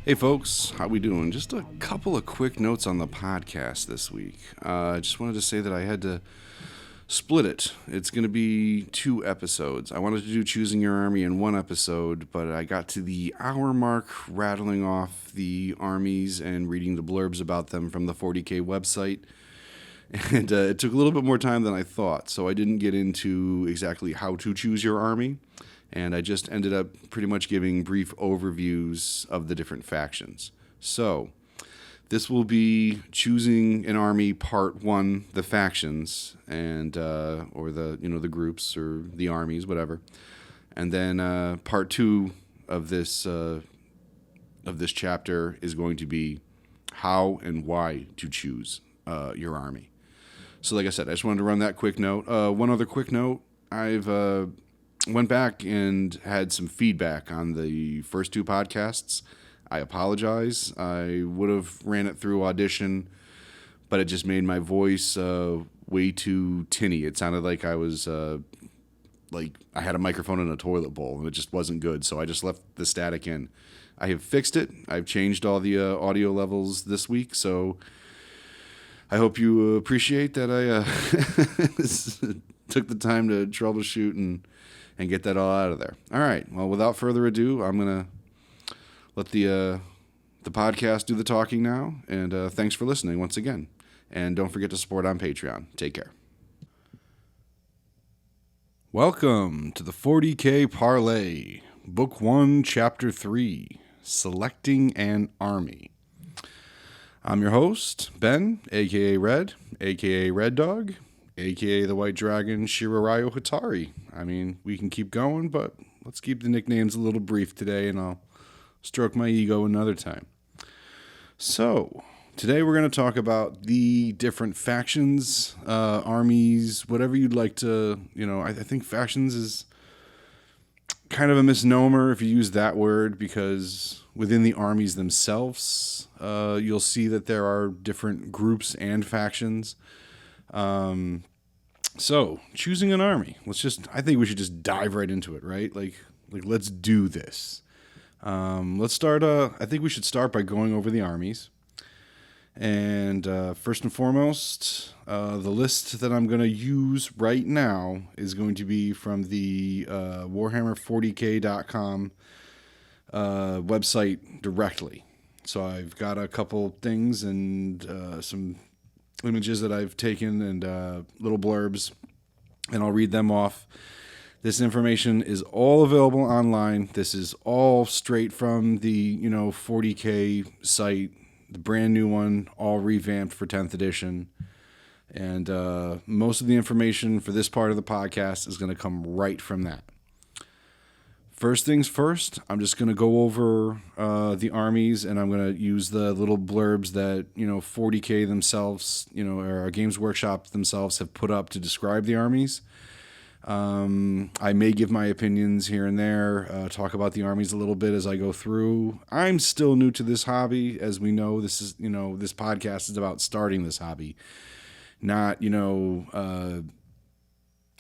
Hey folks, how we doing? Just a couple of quick notes on the podcast this week. I just wanted to say that I had to split it. It's going to be 2 episodes. I wanted to do Choosing Your Army in 1 episode, but I got to the hour mark rattling off the armies and reading the blurbs about them from the 40K website. And it took a little bit more time than I thought, so I didn't get into exactly how to choose your army. And I just ended up pretty much giving brief overviews of the different factions. So, this will be Choosing an Army Part 1, the factions, and or the groups or the armies, whatever. And then Part 2 of this chapter is going to be how and why to choose your army. So, like I said, I just wanted to run that quick note. One other quick note: I've went back and had some feedback on the first 2 podcasts. I apologize. I would have ran it through Audition, but it just made my voice way too tinny. It sounded like I was like I had a microphone in a toilet bowl, and it just wasn't good. So I just left the static in. I have fixed it. I've changed all the audio levels this week, so I hope you appreciate that I took the time to troubleshoot and get that all out of there. All right. Well, without further ado, I'm going to let the podcast do the talking now. And thanks for listening once again. And don't forget to support on Patreon. Take care. Welcome to the 40K Parley, Book 1, Chapter 3, Selecting an Army. I'm your host, Ben, a.k.a. Red, a.k.a. Red Dog, a.k.a. the White Dragon, Shirarayo Hatari. I mean, we can keep going, but let's keep the nicknames a little brief today, and I'll stroke my ego another time. So, today we're going to talk about the different factions, armies, whatever you'd like to, I think factions is kind of a misnomer if you use that word, because within the armies themselves, you'll see that there are different groups and factions. So, choosing an army. I think we should just dive right into it, right? Like let's do this. Let's start, I think we should start by going over the armies. And first and foremost, the list that I'm going to use right now is going to be from the Warhammer40k.com website directly. So I've got a couple things and some images that I've taken and little blurbs, and I'll read them off. This information is all available online. This is all straight from the 40K site, the brand new one, all revamped for 10th edition. And most of the information for this part of the podcast is going to come right from that. First things first, I'm just going to go over the armies, and I'm going to use the little blurbs that 40K themselves, or Games Workshop themselves have put up to describe the armies. I may give my opinions here and there, talk about the armies a little bit as I go through. I'm still new to this hobby. As we know, this is, this podcast is about starting this hobby, not,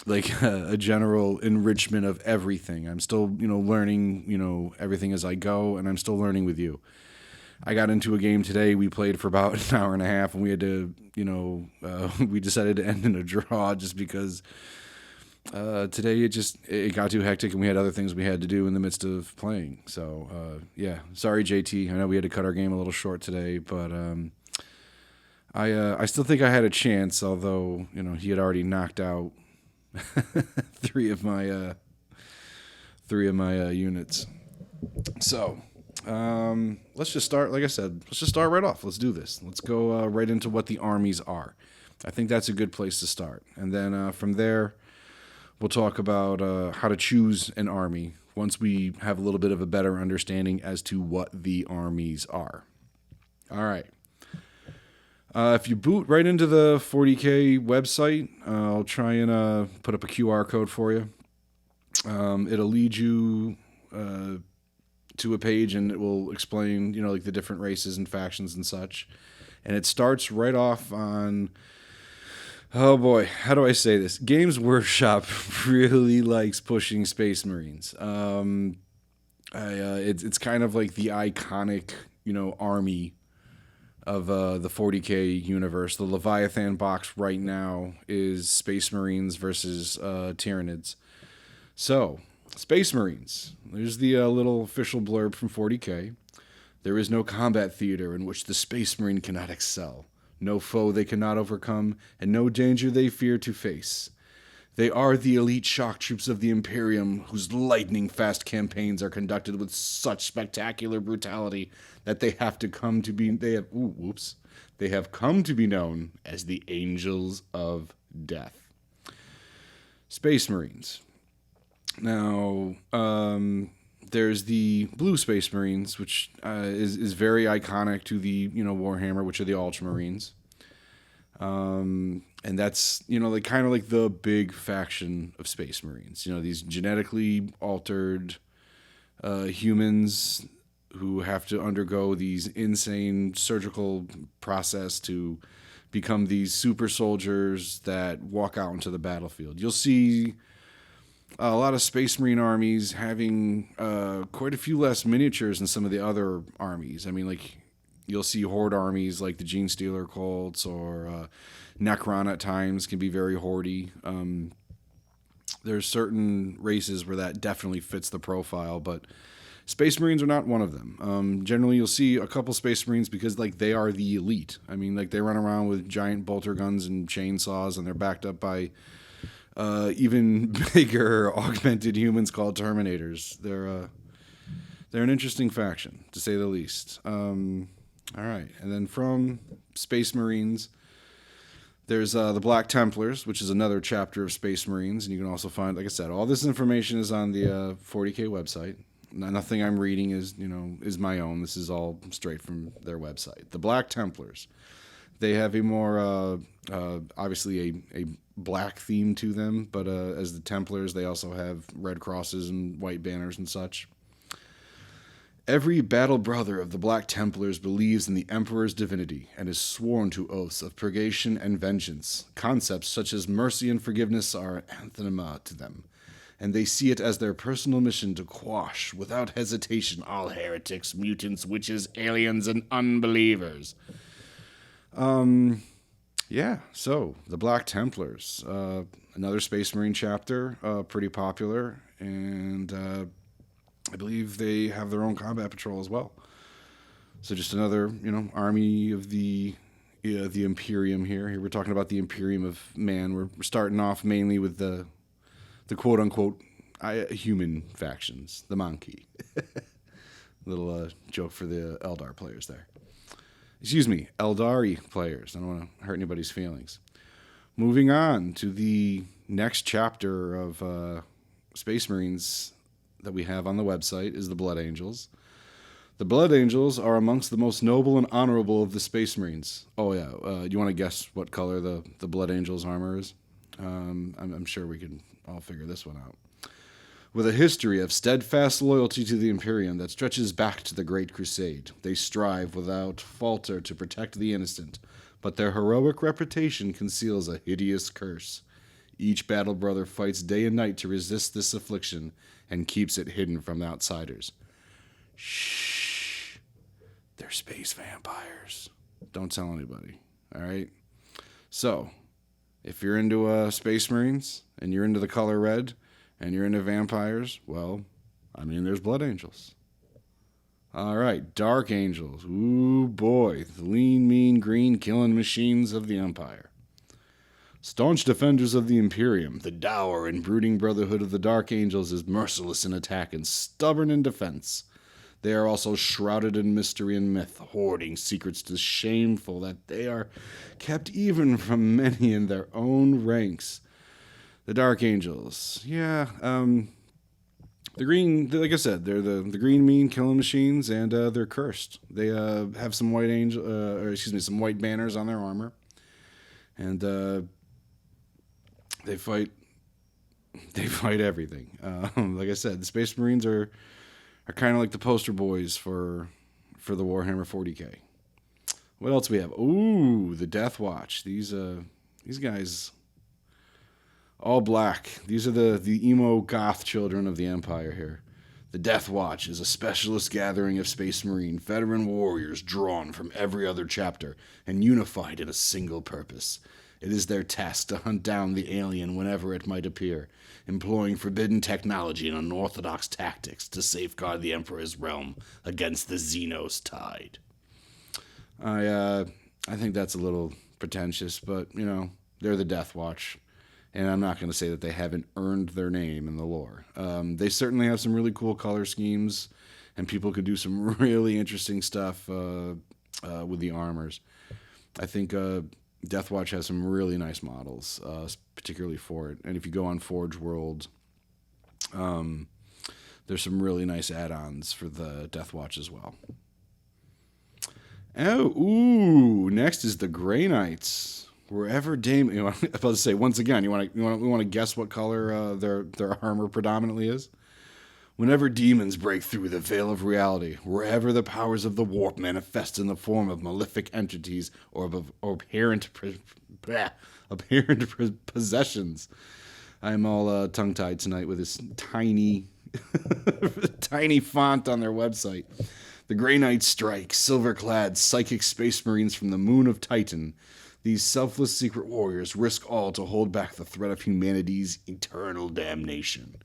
like a general enrichment of everything. I'm still, learning, everything as I go, and I'm still learning with you. I got into a game today. We played for about an hour and a half, and we had to, we decided to end in a draw just because today it got too hectic, and we had other things we had to do in the midst of playing. So, yeah, sorry, JT. I know we had to cut our game a little short today, but I still think I had a chance, although, he had already knocked out three of my units. So, let's just start, like I said, let's just start right off. Let's do this. Let's go right into what the armies are. I think that's a good place to start. And then from there, we'll talk about how to choose an army, once we have a little bit of a better understanding as to what the armies are. All right. If you boot right into the 40K website, I'll try and put up a QR code for you. It'll lead you to a page, and it will explain, like the different races and factions and such. And it starts right off on, oh boy, how do I say this? Games Workshop really likes pushing Space Marines. It's kind of like the iconic, army of the 40K universe. The Leviathan box right now is Space Marines versus Tyranids. So, Space Marines. There's the little official blurb from 40K. There is no combat theater in which the Space Marine cannot excel, no foe they cannot overcome, and no danger they fear to face. They are the elite shock troops of the Imperium, whose lightning-fast campaigns are conducted with such spectacular brutality that they have come to be known as the Angels of Death. Space Marines. Now, there's the Blue Space Marines, which is very iconic to the Warhammer, which are the Ultramarines. And that's, kind of like the big faction of Space Marines. These genetically altered humans who have to undergo these insane surgical process to become these super soldiers that walk out into the battlefield. You'll see a lot of Space Marine armies having quite a few less miniatures than some of the other armies. I mean, like, you'll see horde armies like the Gene Stealer cults, or Necron at times can be very hordy. There's certain races where that definitely fits the profile, but Space Marines are not one of them. Generally, you'll see a couple Space Marines because, like, they are the elite. I mean, like, they run around with giant bolter guns and chainsaws, and they're backed up by even bigger augmented humans called Terminators. They're an interesting faction, to say the least. All right, and then from Space Marines, there's the Black Templars, which is another chapter of Space Marines, and you can also find, like I said, all this information is on the 40K website. Nothing I'm reading is my own. This is all straight from their website. The Black Templars, they have a more obviously a black theme to them, but as the Templars, they also have red crosses and white banners and such. Every battle brother of the Black Templars believes in the Emperor's divinity and is sworn to oaths of purgation and vengeance. Concepts such as mercy and forgiveness are anathema to them, and they see it as their personal mission to quash, without hesitation, all heretics, mutants, witches, aliens, and unbelievers. Yeah, so the Black Templars, another Space Marine chapter, pretty popular, and I believe they have their own combat patrol as well. So just another, army of the Imperium here. Here we're talking about the Imperium of Man. We're starting off mainly with the quote unquote human factions, the Monkey. Little joke for the Eldar players there. Excuse me, Eldari players. I don't want to hurt anybody's feelings. Moving on to the next chapter of Space Marines that we have on the website is the Blood Angels. The Blood Angels are amongst the most noble and honorable of the Space Marines. Oh yeah, you want to guess what color the Blood Angels armor is? I'm sure we can all figure this one out. With a history of steadfast loyalty to the Imperium that stretches back to the Great Crusade, they strive without falter to protect the innocent, but their heroic reputation conceals a hideous curse. Each battle brother fights day and night to resist this affliction and keeps it hidden from outsiders. Shh. They're space vampires. Don't tell anybody, all right? So, if you're into Space Marines and you're into the color red and you're into vampires, well, there's Blood Angels. All right, Dark Angels. Ooh, boy. The lean, mean, green killing machines of the Empire. Staunch defenders of the Imperium, the dour and brooding brotherhood of the Dark Angels is merciless in attack and stubborn in defense. They are also shrouded in mystery and myth, hoarding secrets so shameful that they are kept even from many in their own ranks. The Dark Angels. Yeah, The green, like I said, they're the green mean killing machines, and they're cursed. They have some white some white banners on their armor, and they fight. They fight everything. Like I said, the Space Marines are kind of like the poster boys for the Warhammer 40K. What else we have? Ooh, the Death Watch. These guys, all black. These are the emo goth children of the Empire here. The Death Watch is a specialist gathering of Space Marine veteran warriors drawn from every other chapter and unified in a single purpose. It is their task to hunt down the alien whenever it might appear, employing forbidden technology and unorthodox tactics to safeguard the Emperor's realm against the Xenos tide. I think that's a little pretentious, but, you know, they're the Death Watch, and I'm not going to say that they haven't earned their name in the lore. They certainly have some really cool color schemes, and people could do some really interesting stuff with the armors. I think Death Watch has some really nice models, particularly for it. And if you go on Forge World, there's some really nice add-ons for the Death Watch as well. Oh, ooh! Next is the Grey Knights. Wherever Damon, I was about to say once again, we want to guess what color their armor predominantly is. Whenever demons break through the veil of reality, wherever the powers of the warp manifest in the form of malefic entities or apparent possessions. I'm all tongue-tied tonight with this tiny, tiny font on their website. The Grey Knights strike, silver-clad psychic space marines from the moon of Titan. These selfless secret warriors risk all to hold back the threat of humanity's eternal damnation.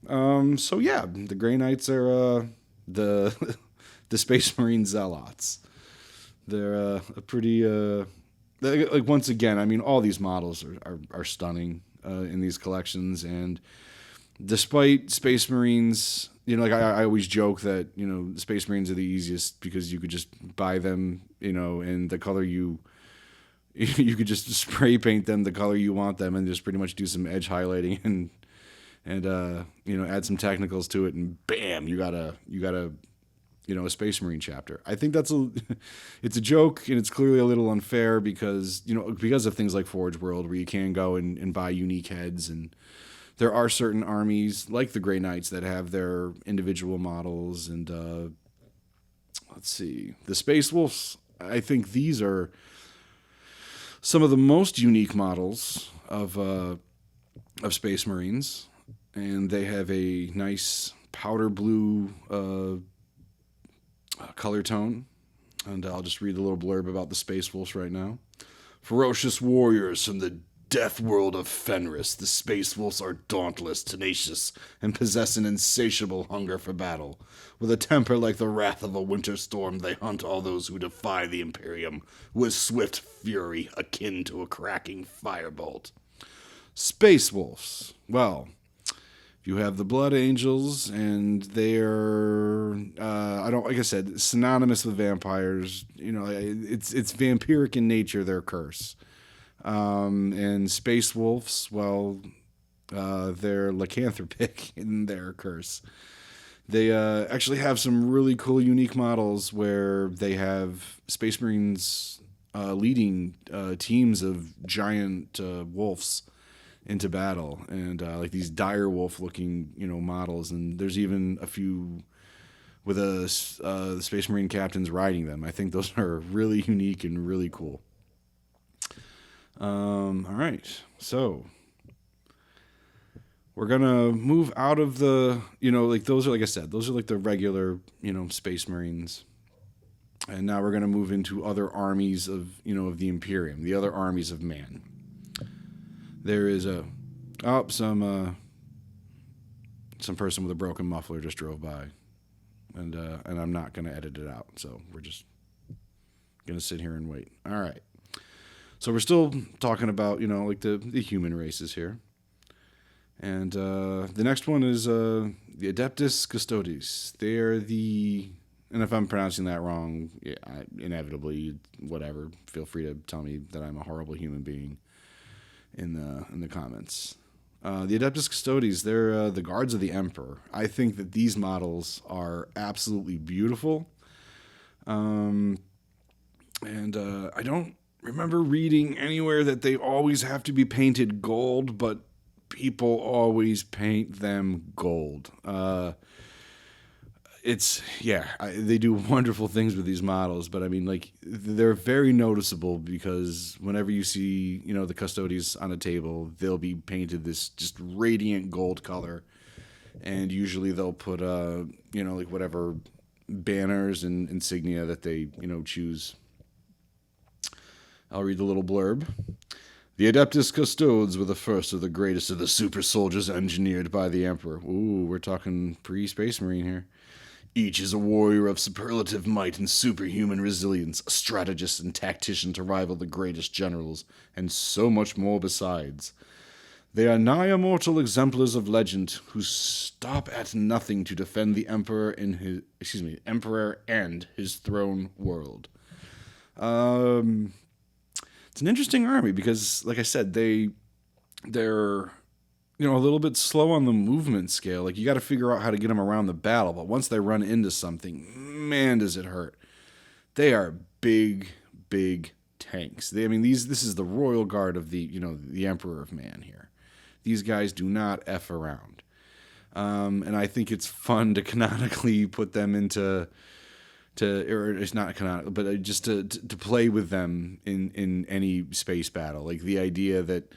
So yeah, the Grey Knights are the Space Marine zealots. They're a pretty like once again, I mean, all these models are stunning in these collections, and despite Space Marines, you know, like I always joke that, you know, Space Marines are the easiest because you could just buy them, you know, in the color you could just spray paint them the color you want them and just pretty much do some edge highlighting and you know, add some technicals to it, and bam, you got a you know, a Space Marine chapter. I think it's a joke, and it's clearly a little unfair because, you know, because of things like Forge World where you can go and buy unique heads, and there are certain armies like the Grey Knights that have their individual models, and let's see, the Space Wolves. I think these are some of the most unique models of Space Marines. And they have a nice powder blue color tone. And I'll just read a little blurb about the Space Wolves right now. Ferocious warriors from the death world of Fenris, the Space Wolves are dauntless, tenacious, and possess an insatiable hunger for battle. With a temper like the wrath of a winter storm, they hunt all those who defy the Imperium with swift fury akin to a cracking firebolt. Space Wolves. Well, you have the Blood Angels, and they're like I said, synonymous with vampires. You know, it's vampiric in nature, their curse. And Space Wolves, well, they're lycanthropic in their curse. They actually have some really cool, unique models where they have Space Marines leading teams of giant wolves into battle, and like these dire wolf looking, you know, models, and there's even a few with the Space Marine captains riding them. I think those are really unique and really cool. All right, so we're gonna move out of the, you know, like those are, like I said, those are like the regular, you know, Space Marines, and now we're gonna move into other armies of, you know, of the Imperium, the other armies of man. There is some person with a broken muffler just drove by, and I'm not gonna edit it out, so we're just gonna sit here and wait. All right, so we're still talking about, you know, like the human races here, and the next one is the Adeptus Custodes. They are and if I'm pronouncing that wrong, yeah, inevitably, whatever. Feel free to tell me that I'm a horrible human being in the comments. The Adeptus Custodes, they're the guards of the Emperor. I think that these models are absolutely beautiful. And I don't remember reading anywhere that they always have to be painted gold, but people always paint them gold. They do wonderful things with these models, but I mean, like, they're very noticeable because whenever you see, the Custodes on a table, they'll be painted this just radiant gold color, and usually they'll put, like whatever banners and insignia that they, choose. I'll read the little blurb. The Adeptus Custodes were the first of the greatest of the super soldiers engineered by the Emperor. Ooh, we're talking pre-Space Marine here. Each is a warrior of superlative might and superhuman resilience, a strategist and tactician to rival the greatest generals, and so much more besides. They are nigh immortal exemplars of legend who stop at nothing to defend the Emperor and his throne world. It's an interesting army because, like I said, they're a little bit slow on the movement scale. Like, you got to figure out how to get them around the battle, but once they run into something, man, does it hurt. They are big, big tanks. This is the royal guard of the Emperor of Man here. These guys do not F around. And I think it's fun to canonically put them or it's not canonical, but just to play with them in any space battle. Like, the idea that,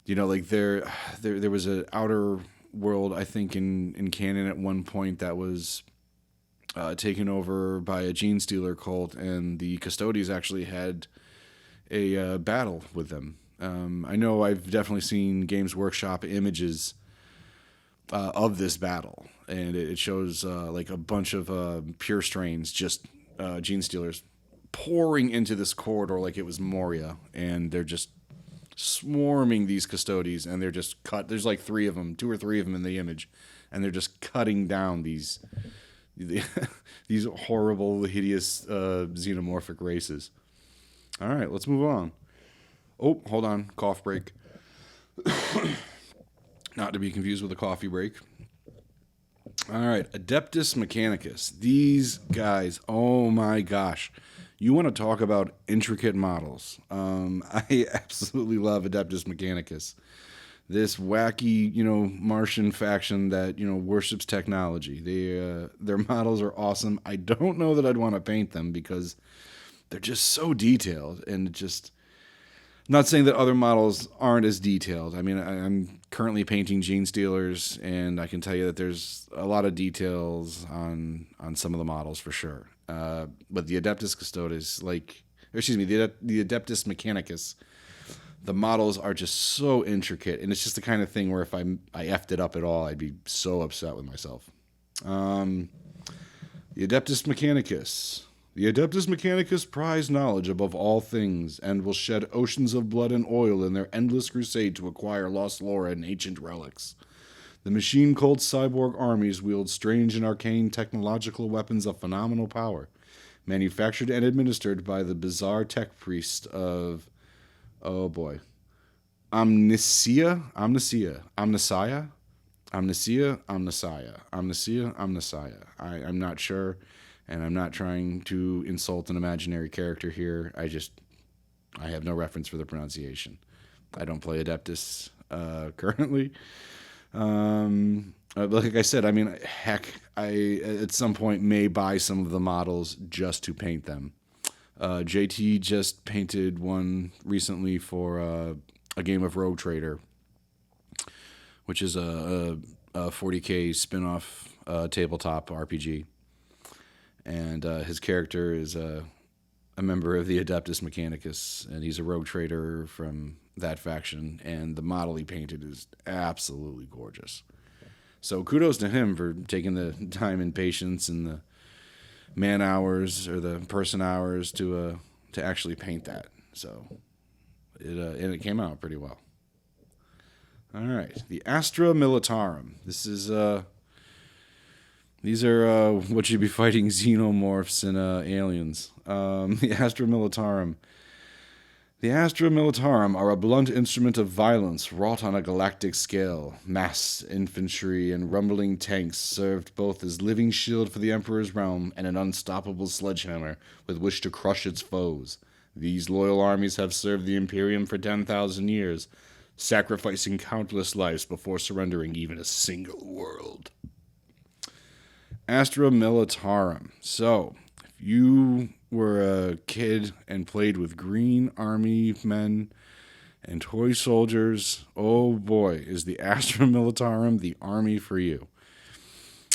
there was an outer world, I think, in canon at one point that was taken over by a gene stealer cult, and the Custodes actually had a battle with them. I know I've definitely seen Games Workshop images of this battle, and it shows like a bunch of pure strains, just gene stealers, pouring into this corridor like it was Moria, and they're just swarming these Custodes, and they're just cut. There's like two or three of them in the image, and they're just cutting down these horrible, hideous xenomorphic races. All right, let's move on. Oh, hold on, cough break. Not to be confused with a coffee break. All right, Adeptus Mechanicus. These guys, oh my gosh. You want to talk about intricate models. I absolutely love Adeptus Mechanicus. This wacky, Martian faction that, worships technology. Their models are awesome. I don't know that I'd want to paint them because they're just so detailed, and just... I'm not saying that other models aren't as detailed. I mean, I'm currently painting Gene Stealers, and I can tell you that there's a lot of details on some of the models for sure. But the Adeptus Custodes, the Adeptus Mechanicus, the models are just so intricate, and it's just the kind of thing where if I effed it up at all, I'd be so upset with myself. The Adeptus Mechanicus. The Adeptus Mechanicus prize knowledge above all things, and will shed oceans of blood and oil in their endless crusade to acquire lost lore and ancient relics. The machine-cult cyborg armies wield strange and arcane technological weapons of phenomenal power, manufactured and administered by the bizarre tech priest of... oh boy. Amnesia. I'm not sure. And I'm not trying to insult an imaginary character here. I have no reference for the pronunciation. I don't play Adeptus currently. Like I said, heck, I at some point may buy some of the models just to paint them. JT just painted one recently for a game of Rogue Trader, which is a 40K spin-off tabletop RPG. And his character is a member of the Adeptus Mechanicus, and he's a rogue trader from that faction, and the model he painted is absolutely gorgeous. So kudos to him for taking the time and patience and the man hours or the person hours to actually paint that. So it came out pretty well. All right, the Astra Militarum. These are what you'd be fighting xenomorphs and aliens. The Astra Militarum. The Astra Militarum are a blunt instrument of violence wrought on a galactic scale. Massed infantry and rumbling tanks served both as living shield for the Emperor's realm and an unstoppable sledgehammer with which to crush its foes. These loyal armies have served the Imperium for 10,000 years, sacrificing countless lives before surrendering even a single world. Astra Militarum. So, if you were a kid and played with green army men and toy soldiers, oh boy, is the Astra Militarum the army for you.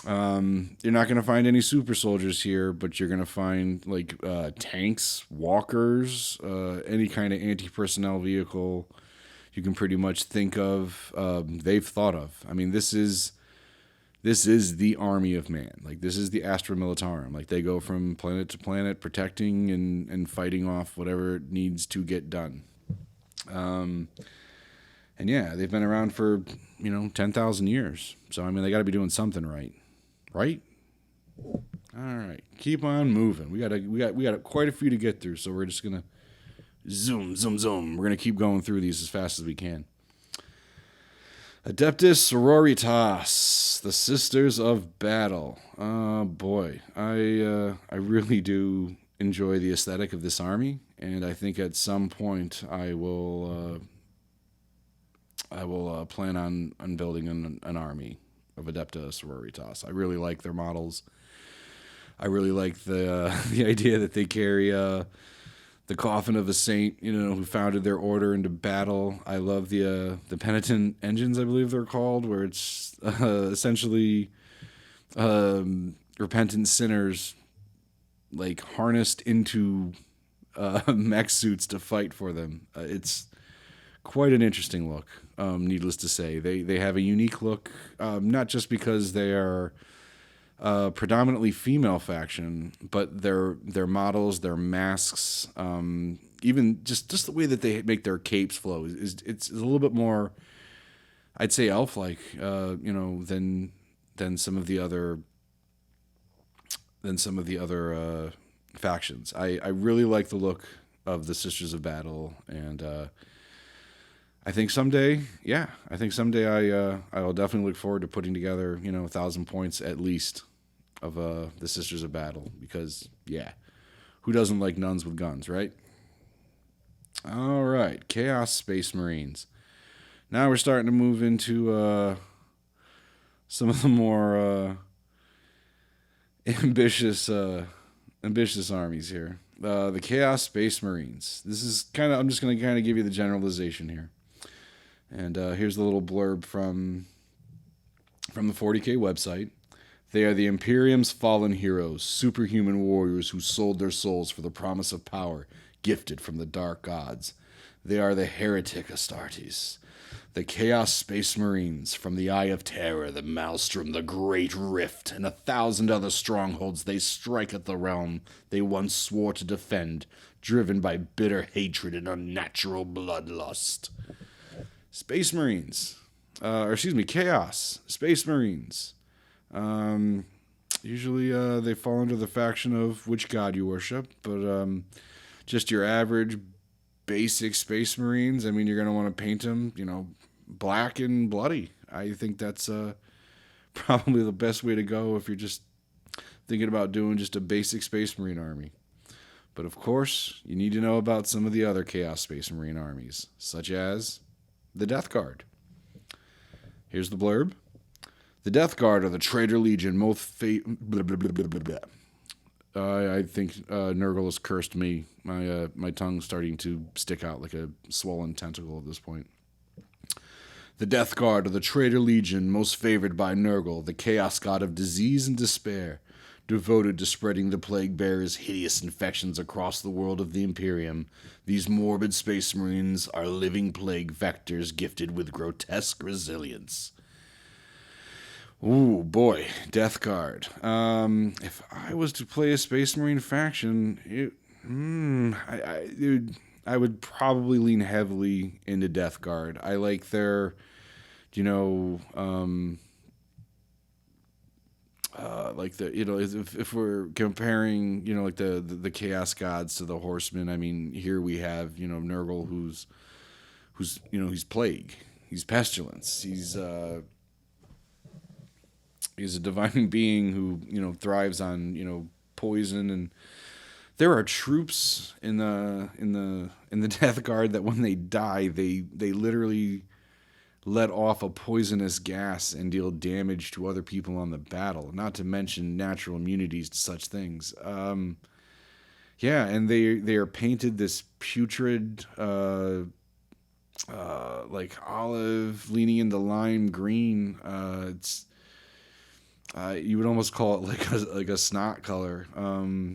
You're not going to find any super soldiers here, but you're going to find like tanks, walkers, any kind of anti-personnel vehicle you can pretty much think of, they've thought of. I mean, this is the army of man. Like, this is the Astra Militarum. Like, they go from planet to planet protecting and fighting off whatever needs to get done. And yeah, they've been around for, 10,000 years. So, I mean, they got to be doing something right. Right? All right. Keep on moving. We got quite a few to get through, so we're just going to zoom. We're going to keep going through these as fast as we can. Adeptus Sororitas, the Sisters of Battle. Oh boy, I really do enjoy the aesthetic of this army, and I think at some point I will plan on building an army of Adepta Sororitas. I really like their models. I really like the idea that they carry the coffin of a saint, who founded their order into battle. I love the penitent engines, I believe they're called, where it's essentially repentant sinners like harnessed into mech suits to fight for them. It's quite an interesting look. Needless to say, they have a unique look, not just because they are predominantly female faction, but their models, their masks, even just the way that they make their capes flow it's a little bit more, I'd say, elf-like, than some of the other factions. I really like the look of the Sisters of Battle, and I think someday I will definitely look forward to putting together 1,000 points at least of the Sisters of Battle, because who doesn't like nuns with guns, right? All right, Chaos Space Marines. Now we're starting to move into some of the more ambitious armies here. The Chaos Space Marines. This is I'm just going to give you the generalization here. And here's the little blurb from the 40K website. They are the Imperium's fallen heroes, superhuman warriors who sold their souls for the promise of power, gifted from the dark gods. They are the heretic Astartes, the Chaos Space Marines, from the Eye of Terror, the Maelstrom, the Great Rift, and 1,000 other strongholds they strike at the realm they once swore to defend, driven by bitter hatred and unnatural bloodlust. Space Marines, Chaos Space Marines. Usually they fall under the faction of which god you worship, but just your average basic Space Marines, I mean, you're going to want to paint them, black and bloody. I think that's probably the best way to go if you're just thinking about doing just a basic Space Marine army. But of course, you need to know about some of the other Chaos Space Marine armies, such as the Death Guard. Here's the blurb. The Death Guard are the Traitor Legion, I think Nurgle has cursed me. My tongue's starting to stick out like a swollen tentacle at this point. The Death Guard are the Traitor Legion, most favored by Nurgle, the chaos god of disease and despair, devoted to spreading the plague bearer's hideous infections across the world of the Imperium. These morbid Space Marines are living plague vectors gifted with grotesque resilience. Ooh, boy, Death Guard. If I was to play a Space Marine faction, I would probably lean heavily into Death Guard. I like their, like if we're comparing, like the chaos gods to the horsemen, I mean, here we have, Nurgle, who's he's plague, he's pestilence, he's a divine being who thrives on poison. And there are troops in the Death Guard that when they die, they literally let off a poisonous gas and deal damage to other people on the battle, not to mention natural immunities to such things. Yeah, and they are painted this putrid, like olive leaning into lime green. It's you would almost call it like a snot color.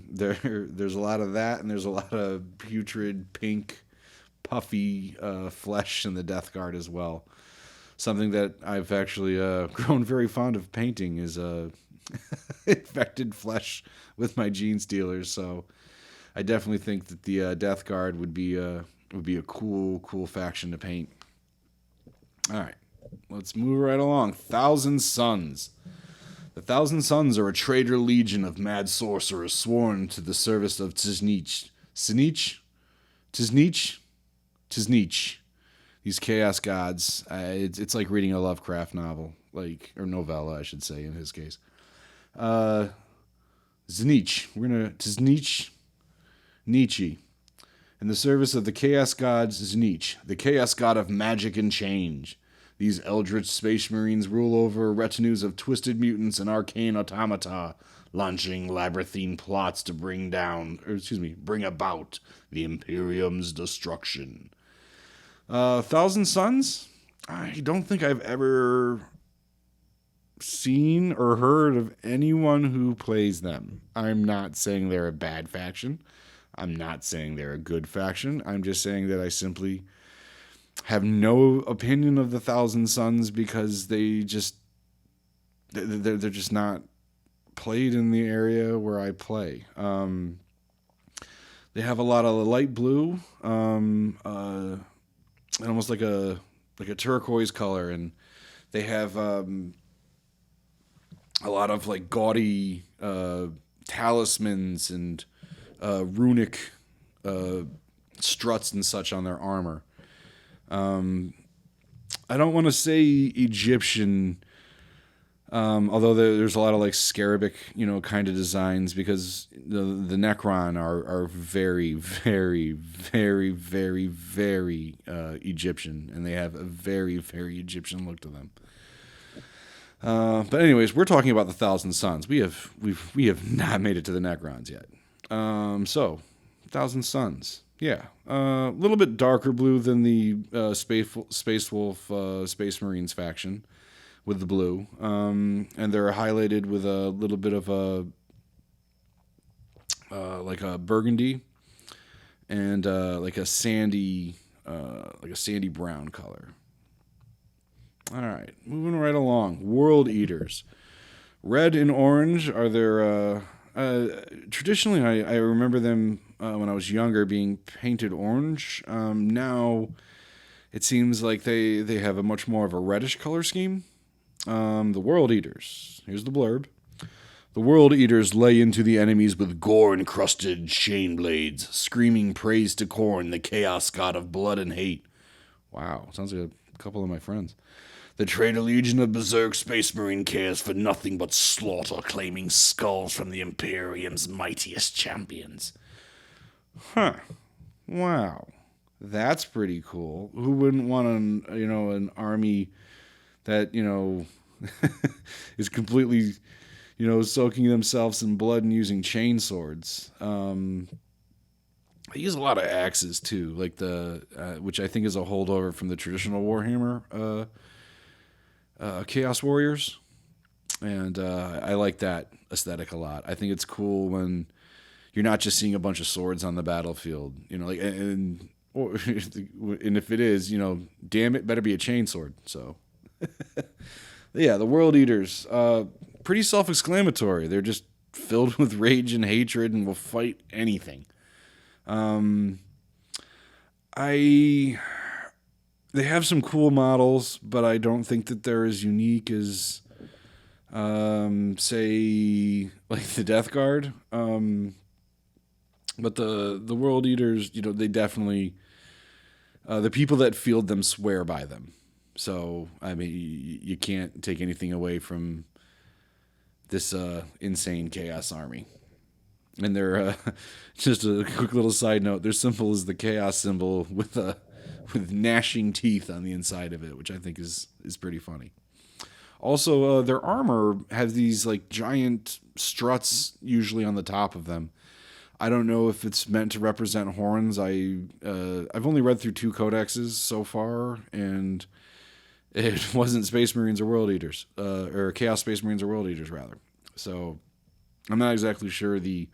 There's a lot of that, and there's a lot of putrid pink, puffy flesh in the Death Guard as well. Something that I've actually grown very fond of painting is infected flesh with my gene stealers. So I definitely think that the Death Guard would be a cool faction to paint. All right, let's move right along. Thousand Sons. The Thousand Sons are a traitor legion of mad sorcerers sworn to the service of Tznich. Tznich. These chaos gods. It's like reading a Lovecraft novel, or novella, I should say, in his case. Tznich. Tznich. Nietzsche. In the service of the chaos god Tznich, the chaos god of magic and change. These eldritch space marines rule over retinues of twisted mutants and arcane automata, launching labyrinthine plots to bring about the Imperium's destruction. Thousand Sons? I don't think I've ever seen or heard of anyone who plays them. I'm not saying they're a bad faction. I'm not saying they're a good faction. I'm just saying that I simply have no opinion of the Thousand Sons because they're just not played in the area where I play. They have a lot of light blue, almost like a turquoise color, and they have a lot of like gaudy talismans and runic struts and such on their armor. I don't want to say Egyptian, although there's a lot of like scarabic, kind of designs, because the Necron are very, very, very, very, very Egyptian, and they have a very, very Egyptian look to them. But anyways, we're talking about the Thousand Sons. We have not made it to the Necrons yet. So Thousand Sons. Yeah, a little bit darker blue than the Space Wolf Space Marines faction with the blue, and they're highlighted with a little bit of like a burgundy and like a sandy brown color. All right, moving right along. World Eaters. Red and orange are their. Traditionally, I remember them when I was younger being painted orange. Now, it seems like they have a much more of a reddish color scheme. The World Eaters. Here's the blurb. The World Eaters lay into the enemies with gore-encrusted chain blades, screaming praise to Khorne, the chaos god of blood and hate. Wow, sounds like a couple of my friends. The traitor legion of Berserk Space Marine cares for nothing but slaughter, claiming skulls from the Imperium's mightiest champions. Huh. Wow. That's pretty cool. Who wouldn't want an army that, is completely, soaking themselves in blood and using chain swords? They use a lot of axes too, like which I think is a holdover from the traditional Warhammer Chaos Warriors, and I like that aesthetic a lot. I think it's cool when you're not just seeing a bunch of swords on the battlefield, and if it is, damn it, better be a chainsword. So, yeah, the World Eaters, pretty self-exclamatory. They're just filled with rage and hatred and will fight anything. They have some cool models, but I don't think that they're as unique as say like the Death Guard. But the World Eaters, they definitely the people that field them swear by them. So I mean, you can't take anything away from this insane Chaos Army. And they're just a quick little side note. Their symbol is the Chaos symbol with gnashing teeth on the inside of it, which I think is pretty funny. Also, their armor has these like giant struts usually on the top of them. I don't know if it's meant to represent horns. I've only read through 2 codexes so far, and it wasn't Space Marines or World Eaters, or Chaos Space Marines or World Eaters rather. So I'm not exactly sure the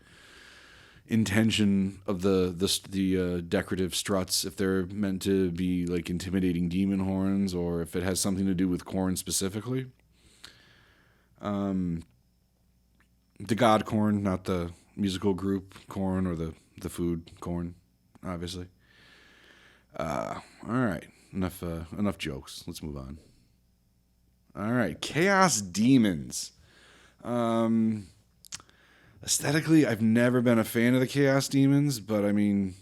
intention of the decorative struts, if they're meant to be like intimidating demon horns or if it has something to do with corn specifically. The god corn, not the musical group corn or the food corn, obviously. All right, enough jokes. Let's move on. All right, Chaos Demons. Aesthetically, I've never been a fan of the Chaos Demons, but I mean,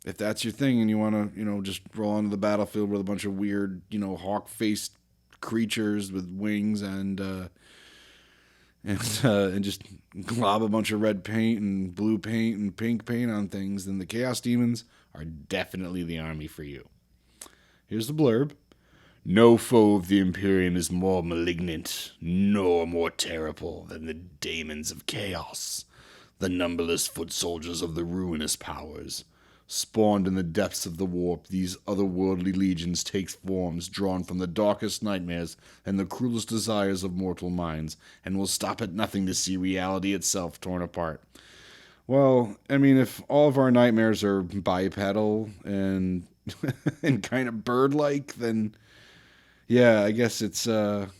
if that's your thing and you want to, just roll onto the battlefield with a bunch of weird, hawk-faced creatures with wings and just glob a bunch of red paint and blue paint and pink paint on things, then the Chaos Demons are definitely the army for you. Here's the blurb. No foe of the Imperium is more malignant, nor more terrible than the daemons of chaos, the numberless foot soldiers of the ruinous powers. Spawned in the depths of the warp, these otherworldly legions take forms drawn from the darkest nightmares and the cruelest desires of mortal minds, and will stop at nothing to see reality itself torn apart. Well, I mean, if all of our nightmares are bipedal and and kind of bird-like, then yeah, I guess it's our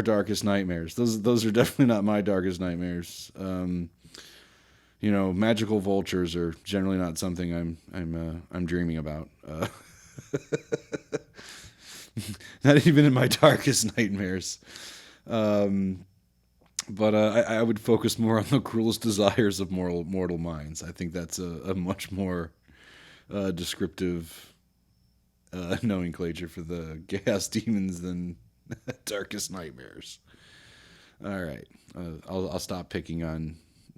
darkest nightmares. Those are definitely not my darkest nightmares. Magical vultures are generally not something I'm dreaming about. Not even in my darkest nightmares. But I would focus more on the cruelest desires of mortal minds. I think that's a much more descriptive nomenclature for the Chaos Demons than darkest nightmares. All right, I'll stop picking on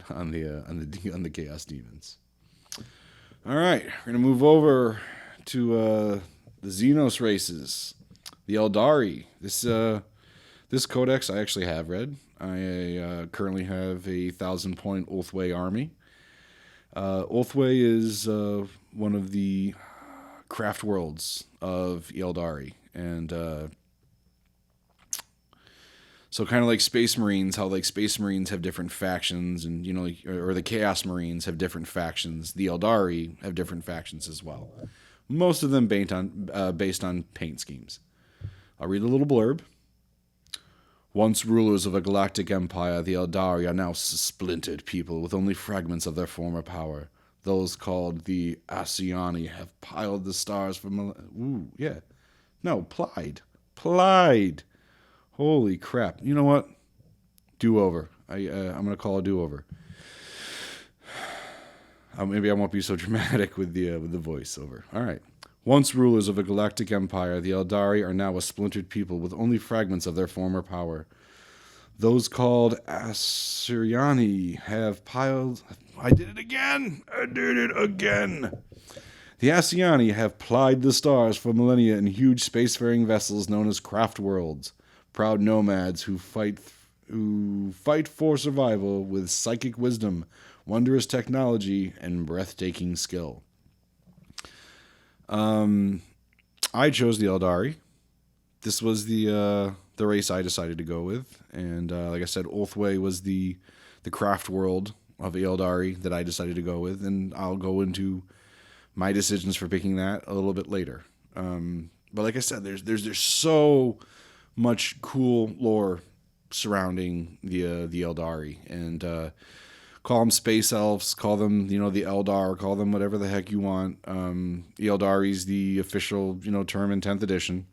the Chaos Demons. All right, we're gonna move over to the Xenos races, the Eldari. This codex I actually have read. I currently have a 1,000-point Ulthwé army. Ulthwé is one of the craft worlds of Eldari, and so kind of like Space Marines, how like Space Marines have different factions, and or the Chaos Marines have different factions. The Eldari have different factions as well. Most of them based on paint schemes. I'll read a little blurb. Once rulers of a galactic empire, the Eldari are now splintered people with only fragments of their former power. Those called the Asiani have piled the stars from... Plied. Holy crap. You know what? Do-over. I'm going to call a do-over. Maybe I won't be so dramatic with the voiceover. All right. Once rulers of a galactic empire, the Eldari are now a splintered people with only fragments of their former power. Those called Assyriani have piled... I did it again! The Assyriani have plied the stars for millennia in huge spacefaring vessels known as craft worlds. Proud nomads who fight for survival with psychic wisdom, wondrous technology, and breathtaking skill. I chose the Eldari. This was the race I decided to go with, and like I said, Ulthwé was the craft world of Eldari that I decided to go with, and I'll go into my decisions for picking that a little bit later. But like I said, there's so much cool lore surrounding the Eldari, and call them space elves, call them the Eldar, call them whatever the heck you want. Eldari's the official term in 10th edition.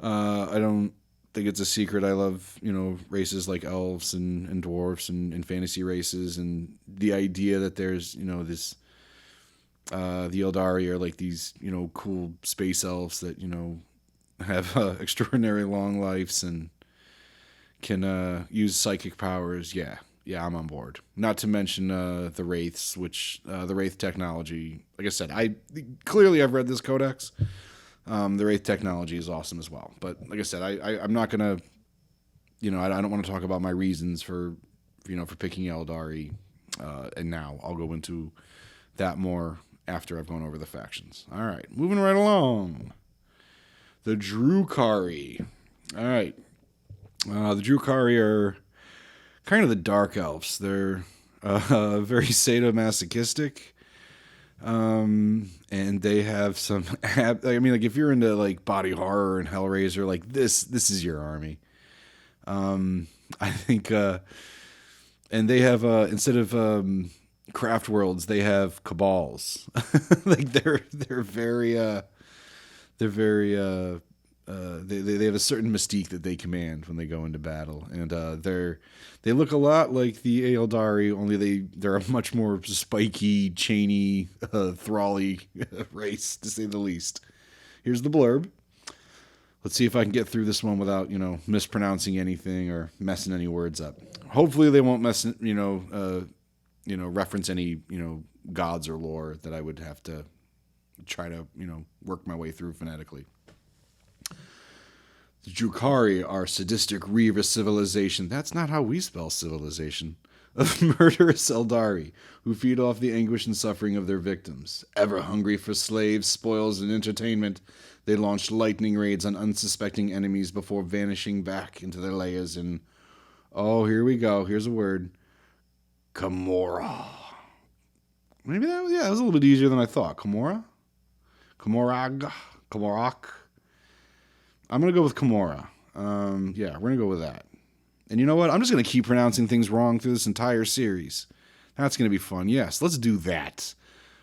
I don't think it's a secret. I love, races like elves and dwarfs and fantasy races, and the idea that there's, this, the Eldari are like these, cool space elves that, have extraordinary long lives and can use psychic powers. Yeah, I'm on board. Not to mention the wraiths, which the wraith technology. Like I said, I've read this codex. The wraith technology is awesome as well. But like I said, I'm not gonna, I don't want to talk about my reasons for picking Eldari. And now I'll go into that more after I've gone over the factions. All right, moving right along. The Drukhari. All right. The Drukhari are kind of the dark elves. They're very sadomasochistic. And they have some, if you're into like body horror and Hellraiser, like this is your army. I think, and they have, instead of, craft worlds, they have cabals. Like they're very, they have a certain mystique that they command when they go into battle, and they look a lot like the Eldari, only they're a much more spiky, chainy, thrally race, to say the least. Here's the blurb. Let's see if I can get through this one without mispronouncing anything or messing any words up. Hopefully they won't reference any gods or lore that I would have to try to work my way through phonetically. The Drukhari are sadistic Reaver civilization. That's not how we spell civilization. Of murderous Eldari, who feed off the anguish and suffering of their victims. Ever hungry for slaves, spoils, and entertainment, they launched lightning raids on unsuspecting enemies before vanishing back into their lairs in... Oh, here we go. Here's a word. Camorra. Maybe that was a little bit easier than I thought. Camorra? Camorag? Camorak? I'm going to go with Camorra. We're going to go with that. And you know what? I'm just going to keep pronouncing things wrong through this entire series. That's going to be fun. Yes, let's do that.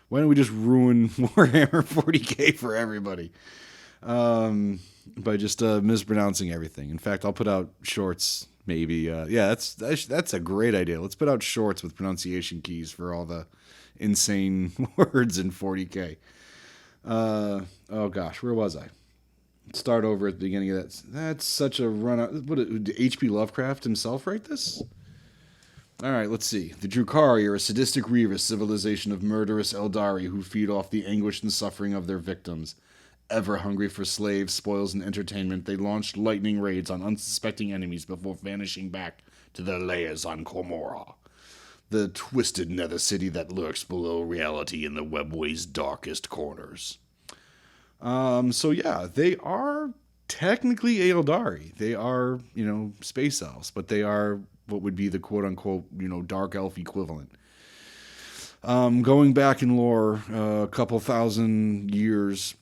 Why don't we just ruin Warhammer 40K for everybody? By just mispronouncing everything. In fact, I'll put out shorts, maybe. That's a great idea. Let's put out shorts with pronunciation keys for all the insane words in 40K. Oh gosh, where was I? Start over at the beginning of that. That's such a run out. What did H.P. Lovecraft himself write this? All right, let's see. The Drukhari are a sadistic Reaver civilization of murderous Eldari who feed off the anguish and suffering of their victims. Ever hungry for slaves, spoils, and entertainment, they launched lightning raids on unsuspecting enemies before vanishing back to their lairs on Camorra, the twisted nether city that lurks below reality in the webway's darkest corners. They are technically Eldari. They are, space elves, but they are what would be the quote-unquote, dark elf equivalent. Going back in lore a couple thousand years,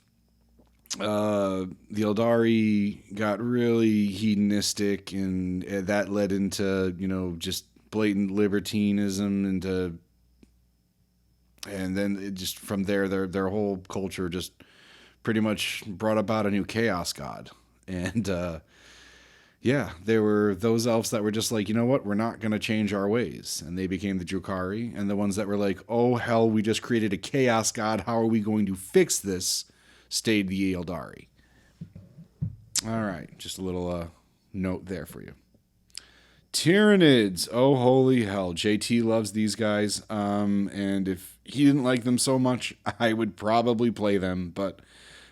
the Eldari got really hedonistic, and that led into, just blatant libertinism, and then it just from there, their whole culture just pretty much brought about a new chaos god. And there were those elves that were just like, you know what, we're not going to change our ways. And they became the Drukhari. And the ones that were like, oh, hell, we just created a chaos god. How are we going to fix this? Stayed the Eldari. All right, just a little note there for you. Tyranids. Oh, holy hell. JT loves these guys. And if he didn't like them so much, I would probably play them. But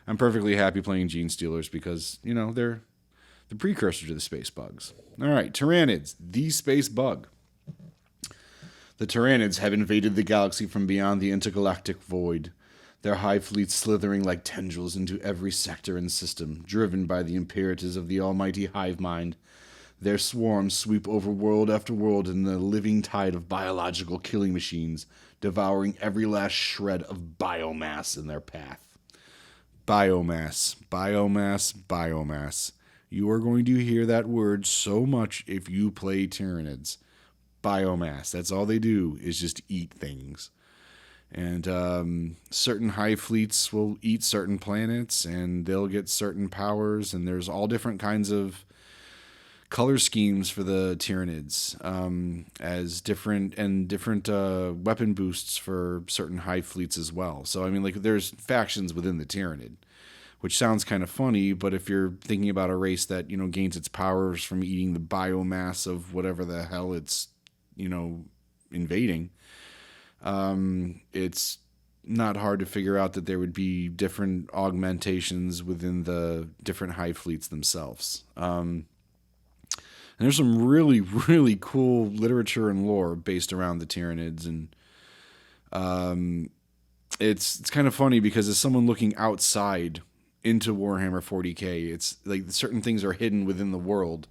I'm perfectly happy playing Gene Stealers because, they're the precursor to the space bugs. All right, Tyranids, the space bug. The Tyranids have invaded the galaxy from beyond the intergalactic void, their hive fleets slithering like tendrils into every sector and system, driven by the imperatives of the almighty hive mind. Their swarms sweep over world after world in the living tide of biological killing machines, devouring every last shred of biomass in their path. Biomass, biomass, biomass. You are going to hear that word so much if you play Tyranids. Biomass. That's all they do is just eat things. And certain hive fleets will eat certain planets, and they'll get certain powers, and there's all different kinds of color schemes for the Tyranids, as different weapon boosts for certain hive fleets as well. So I mean, like, there's factions within the Tyranid, which sounds kind of funny, but if you're thinking about a race that, you know, gains its powers from eating the biomass of whatever the hell it's, you know, invading, it's not hard to figure out that there would be different augmentations within the different hive fleets themselves. And there's some really, really cool literature and lore based around the Tyranids, and it's kind of funny because as someone looking outside into Warhammer 40K, it's like certain things are hidden within the world,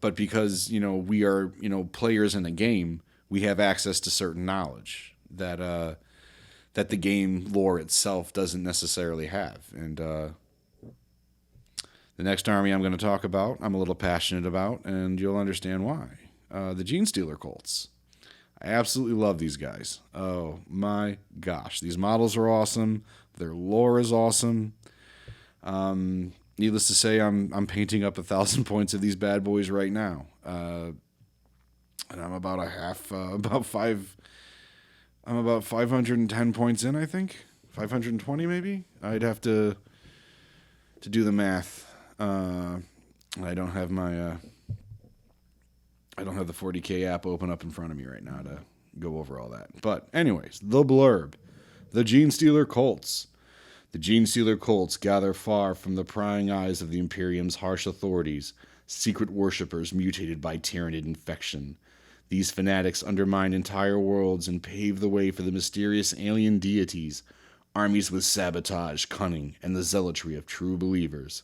but because, you know, we are, you know, players in a game, we have access to certain knowledge that that the game lore itself doesn't necessarily have. And the next army I'm going to talk about, I'm a little passionate about, and you'll understand why. The Genestealer Colts. I absolutely love these guys. Oh my gosh. These models are awesome. Their lore is awesome. Needless to say, I'm painting up 1,000 points of these bad boys right now. And I'm about I'm about 510 points in, I think. 520 maybe? I'd have to do the math. I don't have my I don't have the 40K app open up in front of me right now to go over all that. But anyways, the blurb. The Genestealer Colts. The Genestealer Colts gather far from the prying eyes of the Imperium's harsh authorities, secret worshippers mutated by Tyranid infection. These fanatics undermine entire worlds and pave the way for the mysterious alien deities, armies with sabotage, cunning, and the zealotry of true believers.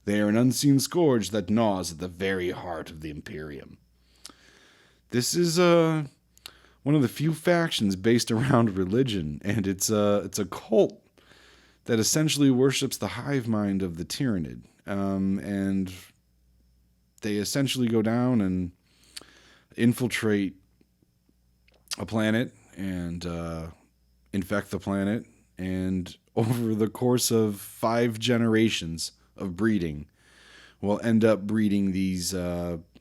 They are an unseen scourge that gnaws at the very heart of the Imperium. This is one of the few factions based around religion, and it's a cult that essentially worships the hive mind of the Tyranid. And they essentially go down and infiltrate a planet and infect the planet, and over the course of 5 generations of breeding will end up breeding these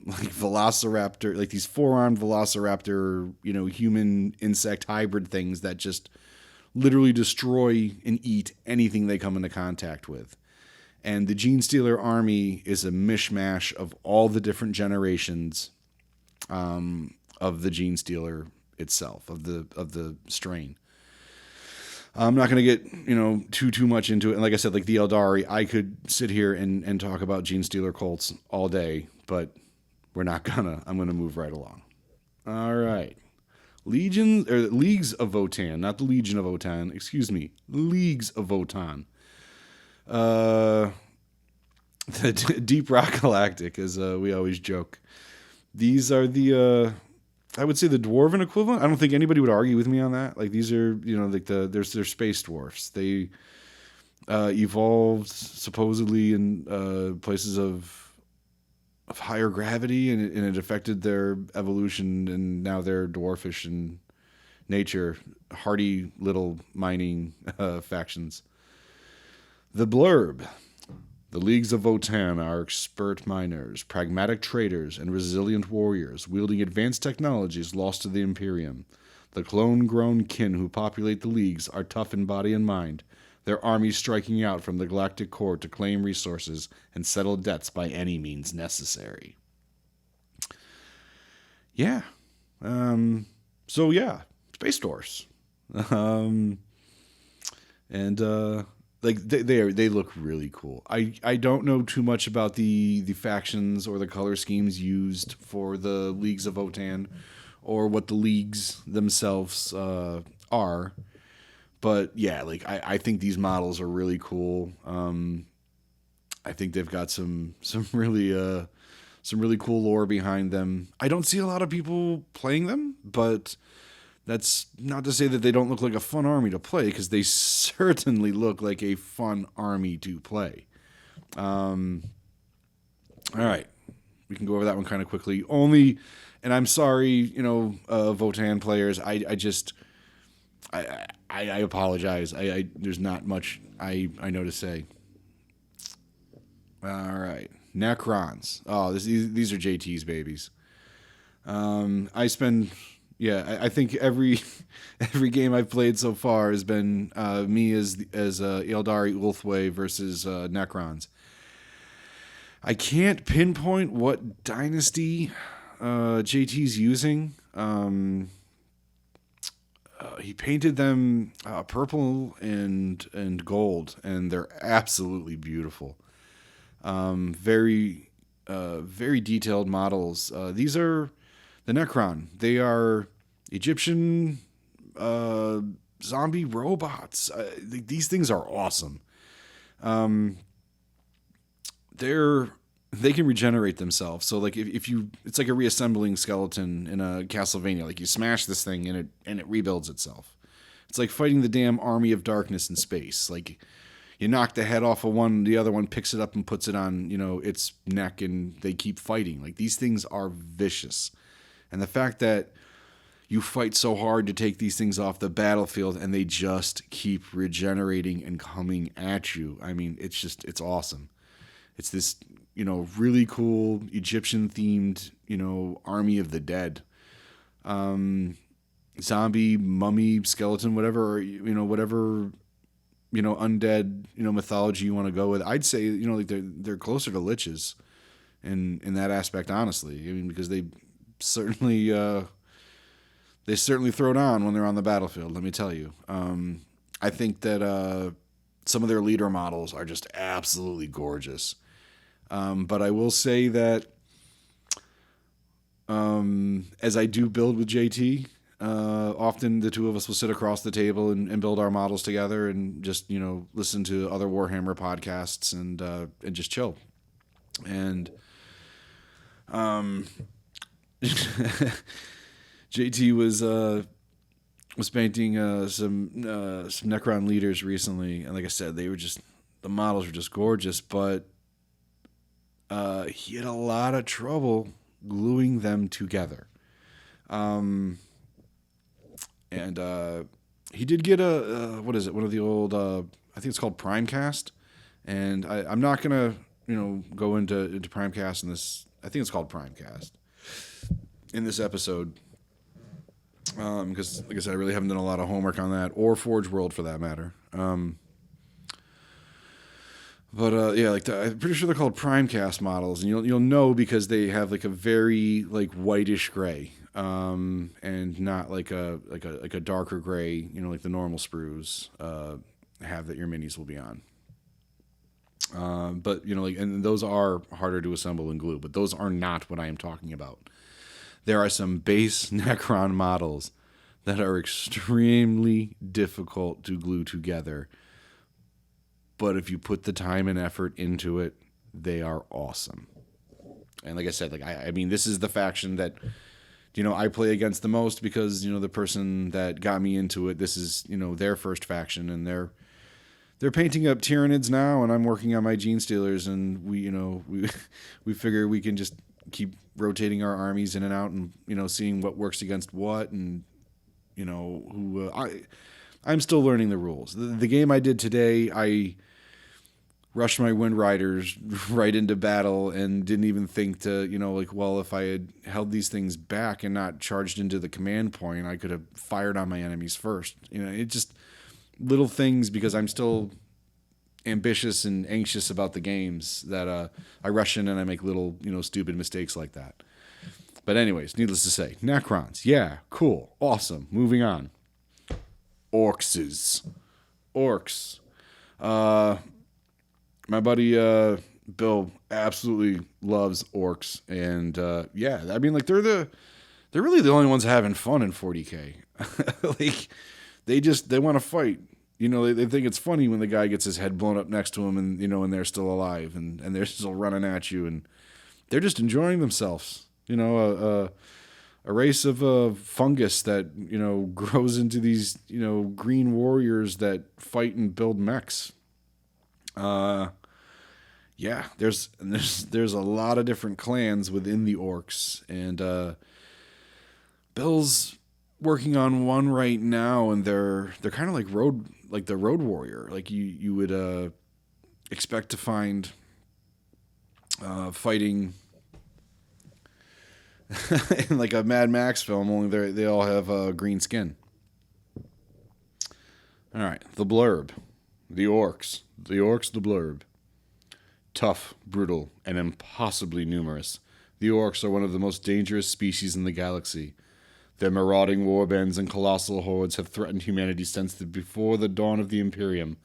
like velociraptor, like these 4-armed velociraptor, you know, human insect hybrid things that just literally destroy and eat anything they come into contact with. And the Genestealer army is a mishmash of all the different generations of the Genestealer itself, of the strain. I'm not going to get, you know, too much into it. And like I said, like the Eldari, I could sit here and talk about Genestealer Colts all day, but we're not gonna. I'm going to move right along. All right. Leagues of Votann, not the Legion of Votann, excuse me, Leagues of Votann. The Deep Rock Galactic, as we always joke. These are the, I would say, the dwarven equivalent. I don't think anybody would argue with me on that. Like, these are, you know, like they're space dwarfs. They evolved supposedly in places of higher gravity, and it affected their evolution, and now they're dwarfish in nature, hardy little mining factions. The blurb. The Leagues of Votann are expert miners, pragmatic traders, and resilient warriors, wielding advanced technologies lost to the Imperium. The clone-grown kin who populate the Leagues are tough in body and mind, their armies striking out from the galactic core to claim resources and settle debts by any means necessary. Yeah. So yeah, space dwarfs. Like they look really cool. I don't know too much about the factions or the color schemes used for the Leagues of Votann, or what the leagues themselves are. But yeah, like I think these models are really cool. I think they've got some really cool lore behind them. I don't see a lot of people playing them, but that's not to say that they don't look like a fun army to play, because they certainly look like a fun army to play. All right, we can go over that one kind of quickly. And I'm sorry, you know, Votann players. I apologize. There's not much I know to say. All right. Necrons. Oh, these are JT's babies. I spend, I think every game I've played so far has been me as Eldari Ulthwé versus Necrons. I can't pinpoint what dynasty JT's using. He painted them purple and gold, and they're absolutely beautiful. Very detailed models. These are the Necron. They are Egyptian zombie robots. These things are awesome. They can regenerate themselves. So like if you, it's like a reassembling skeleton in a Castlevania. Like you smash this thing and it rebuilds itself. It's like fighting the damn army of darkness in space. Like you knock the head off of one, the other one picks it up and puts it on, its neck, and they keep fighting. Like these things are vicious. And the fact that you fight so hard to take these things off the battlefield and they just keep regenerating and coming at you. I mean, it's awesome. It's this, really cool Egyptian themed, army of the dead. Zombie, mummy, skeleton, whatever, undead, mythology you want to go with. I'd say, like they're closer to liches in that aspect, honestly. I mean, because they certainly throw down when they're on the battlefield, let me tell you. I think that some of their leader models are just absolutely gorgeous. But I will say that as I do build with JT, often the two of us will sit across the table and build our models together and just, listen to other Warhammer podcasts and just chill. And JT was painting some Necron leaders recently, and like I said, the models were just gorgeous, but he had a lot of trouble gluing them together. And he did get one of the old, I think it's called Primecast. And I'm not going to, go into Primecast in this. I think it's called Primecast in this episode. Because, like I said, I really haven't done a lot of homework on that, or Forge World for that matter. But I'm pretty sure they're called Primecast models, and you'll know because they have like a very like whitish gray, and not like a darker gray, like the normal sprues have that your minis will be on. But and those are harder to assemble and glue, but those are not what I am talking about. There are some base Necron models that are extremely difficult to glue together. But if you put the time and effort into it, they are awesome. And like I said, I mean, this is the faction that, I play against the most because, the person that got me into it, this is, their first faction, and they're painting up Tyranids now, and I'm working on my Gene Stealers, and we figure we can just keep rotating our armies in and out and, seeing what works against what, and, I'm still learning the rules. The game I did today, I rushed my Wind Riders right into battle and didn't even think to, if I had held these things back and not charged into the command point, I could have fired on my enemies first. It just little things, because I'm still ambitious and anxious about the games, that I rush in and I make little, stupid mistakes like that. But anyways, needless to say, Necrons, yeah, cool, awesome. Moving on. Orcs. My buddy Bill absolutely loves orcs, and I mean, like they're really the only ones having fun in 40K. Like they want to fight. They think it's funny when the guy gets his head blown up next to him, and and they're still alive, and they're still running at you, and they're just enjoying themselves. A race of fungus that grows into these green warriors that fight and build mechs. There's a lot of different clans within the orcs, and Bill's working on one right now, and they're kind of like the road warrior. Like you would expect to find fighting in like a Mad Max film, only they all have green skin. All right, the blurb. The orcs. The orcs, the blurb. Tough, brutal, and impossibly numerous. The orcs are one of the most dangerous species in the galaxy. Their marauding warbands and colossal hordes have threatened humanity since before the dawn of the Imperium.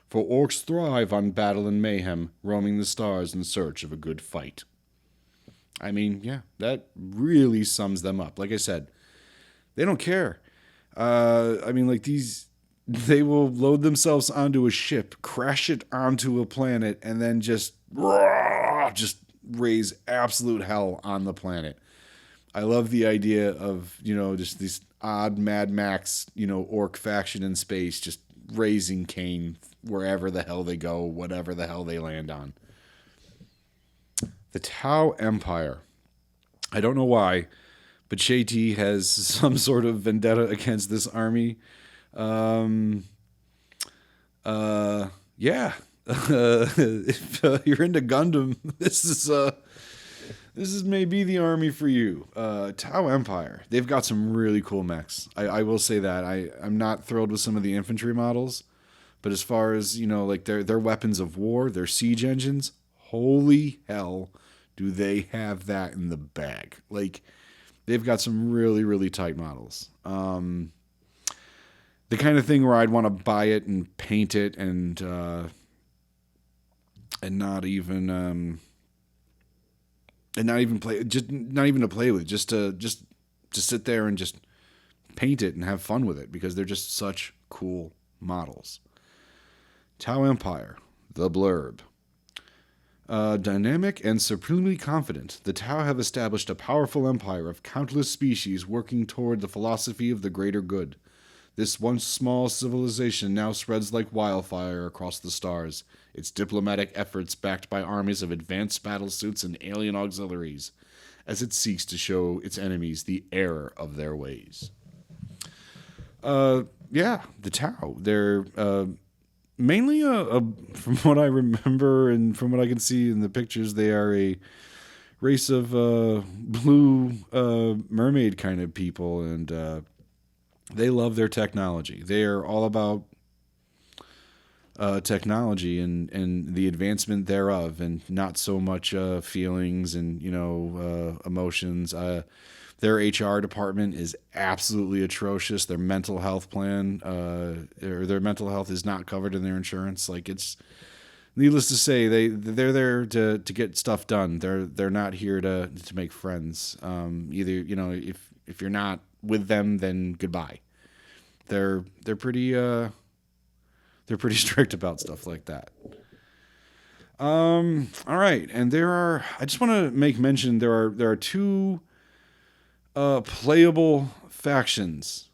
For orcs thrive on battle and mayhem, roaming the stars in search of a good fight. I mean, yeah, that really sums them up. Like I said, they don't care. They will load themselves onto a ship, crash it onto a planet, and then just raise absolute hell on the planet. I love the idea of, just this odd Mad Max, orc faction in space, just raising Cain wherever the hell they go, whatever the hell they land on. The Tau Empire. I don't know why, but Shady has some sort of vendetta against this army. Yeah. If you're into Gundam, this is maybe the army for you. Tau Empire. They've got some really cool mechs. I will say that. I'm not thrilled with some of the infantry models, but as far as, like their weapons of war, their siege engines, holy hell, do they have that in the bag. Like, they've got some really, really tight models. The kind of thing where I'd want to buy it and paint it and not even play, just not even to play with, just to sit there and just paint it and have fun with it, because they're just such cool models. Tau Empire, the blurb. Dynamic and supremely confident, the Tau have established a powerful empire of countless species working toward the philosophy of the greater good. This once small civilization now spreads like wildfire across the stars, its diplomatic efforts backed by armies of advanced battlesuits and alien auxiliaries, as it seeks to show its enemies the error of their ways. The Tau, they're mainly from what I remember and from what I can see in the pictures, they are a race of blue mermaid kind of people, and they love their technology. They are all about technology and the advancement thereof, and not so much feelings and emotions. Their HR department is absolutely atrocious. Their mental health plan, or their mental health is not covered in their insurance. Like, it's needless to say, they're there to get stuff done. They're not here to make friends. Either if you're not with them, then goodbye. They're pretty strict about stuff like that. All right, and I just want to make mention there are two playable factions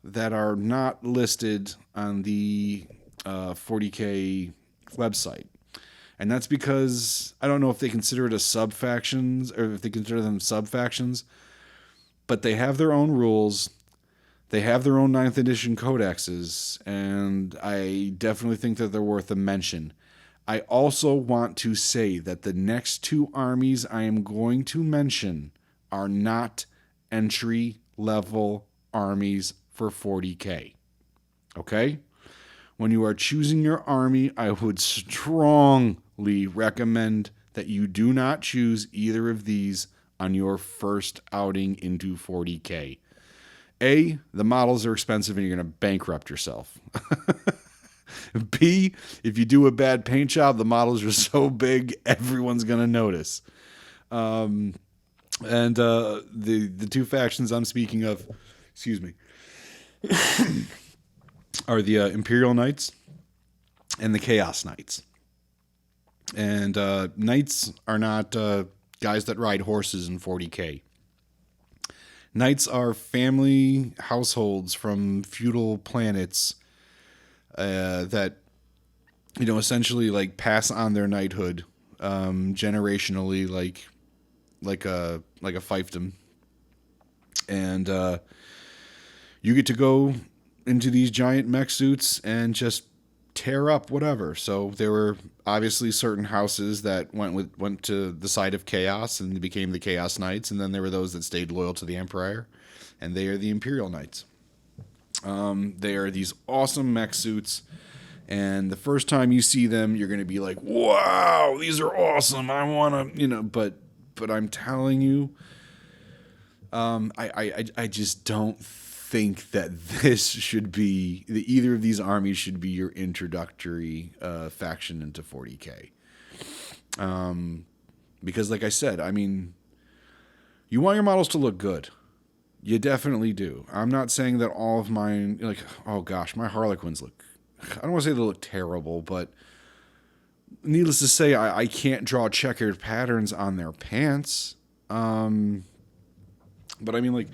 that are not listed on the 40K website. And that's because I don't know if they consider it a sub-factions or if they consider them sub-factions, but they have their own rules. They have their own 9th edition codexes, and I definitely think that they're worth a mention. I also want to say that the next two armies I am going to mention are not entry-level armies for 40K. Okay? When you are choosing your army, I would strongly recommend that you do not choose either of these on your first outing into 40K. A, the models are expensive and you're going to bankrupt yourself. B, if you do a bad paint job, the models are so big, everyone's going to notice. And the two factions I'm speaking of, are the Imperial Knights and the Chaos Knights. And Knights are not guys that ride horses in 40K. Knights are family households from feudal planets that, essentially like pass on their knighthood generationally, like a fiefdom. And you get to go into these giant mech suits and just tear up whatever. So there were obviously certain houses that went to the side of chaos and became the Chaos Knights, and then there were those that stayed loyal to the Empire, and they are the Imperial Knights. They are these awesome mech suits, and the first time you see them, you're going to be like, "Wow, these are awesome! I want to," But I'm telling you, I just don't think that this should be either of these armies should be your introductory faction into 40K. Because, like I said, I mean, you want your models to look good. You definitely do. I'm not saying that all of mine, like, oh gosh, my Harlequins look, I don't want to say they look terrible, but needless to say, I can't draw checkered patterns on their pants. But I mean, like,